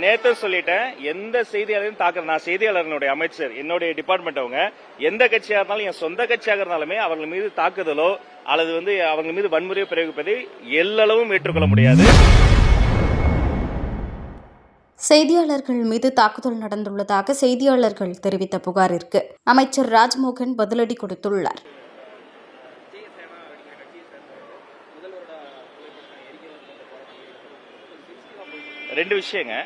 நேத்து சொல்லிட்டேன், எந்த செய்தியாளரையும் தாக்குறது, நான் செய்தியாளர்களுடைய அமைச்சர், என்னுடைய டிபார்ட்மெண்ட் அவங்க, எந்த கட்சியா இருந்தாலும், என் சொந்த கட்சியாக இருந்தாலுமே அவர்கள் மீது தாக்குதலோ அல்லது அவங்க மீது வன்முறையோ பிரயோகிப்பதை எல்லளவும் ஏற்றுக்கொள்ள முடியாது. செய்தியாளர்கள் மீது தாக்குதல் நடந்துள்ளதாக செய்தியாளர்கள் தெரிவித்த புகாரிற்கு அமைச்சர் ராஜ்மோகன் பதிலடி கொடுத்துள்ளார். ரெண்டு விஷயங்க.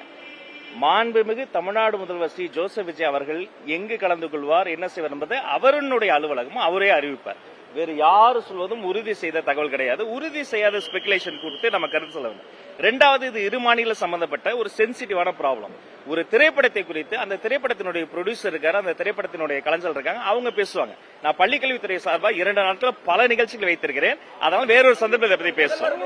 மாண்புமிகு தமிழ்நாடு முதல்வர் ஸ்ரீ ஜோசப் விஜய் அவர்கள் எங்கு கலந்து கொள்வார், என்ன செய்வார் என்பதை அவருடைய அலுவலகமும் அவரே அறிவிப்பார். வேறு யாரு சொல்வதும் உறுதி செய்த தகவல் கிடையாது. உறுதி செய்யாத ஸ்பெகுலேஷன் கொடுத்து நம்ம கருத்து சொல்ல வேண்டும். ரெண்டாவது, இது இரு மாநில சம்பந்தப்பட்ட ஒரு சென்சிட்டிவான ப்ராப்ளம். ஒரு திரைப்படத்தை குறித்து அந்த திரைப்படத்தினுடைய ப்ரொடியூசர் இருக்காரு, அந்த திரைப்படத்தினுடைய கலைஞர் இருக்காங்க, அவங்க பேசுவாங்க. நான் பள்ளிக்கல்வித்துறை சார்பாக 2 நாட்கள் பல நிகழ்ச்சிகள் வைத்திருக்கிறேன். அதனால வேறொரு சந்தர்ப்பத்தை பற்றி பேசுவோம்.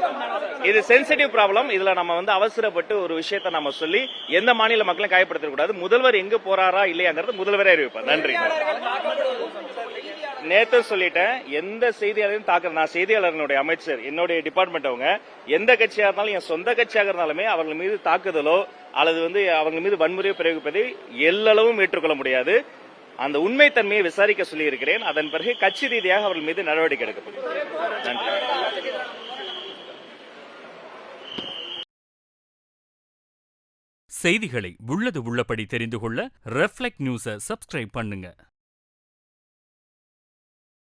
இது சென்சிட்டிவ் ப்ராப்ளம். இதுல நம்ம அவசரப்பட்டு ஒரு விஷயத்தை நம்ம சொல்லி எந்த மாநில மக்களும் காயப்படுத்தக்கூடாது. முதல்வர் எங்க போறாரா இல்லையாங்கிறது முதல்வரே அறிவிப்பார். நன்றி. நேத்து சொல்லிட்டேன், எந்த செய்தியாளரையும் தாக்குறது, நான் செய்தியாளர்களுடைய அமைச்சர், என்னுடைய டிபார்ட்மெண்ட் அவங்க, எந்த கட்சியா இருந்தாலும், என் சொந்த கட்சியாக இருந்தாலுமே அவர்கள் மீது தாக்குதலோ அல்லது அவங்க மீது வன்முறையோ பிரயோகிப்பதை எல்லளவும் ஏற்றுக்கொள்ள முடியாது. அந்த உண்மை தன்மையை விசாரிக்க சொல்லி இருக்கிறேன். அதன் பிறகு கட்சி ரீதியாக அவர்கள் மீது நடவடிக்கை எடுக்கப்படும். நன்றி. செய்திகளை உள்ளது உள்ளபடி தெரிந்து கொள்ள ரெஃப்ளெக்ட் நியூஸை சப்ஸ்கிரைப் பண்ணுங்க.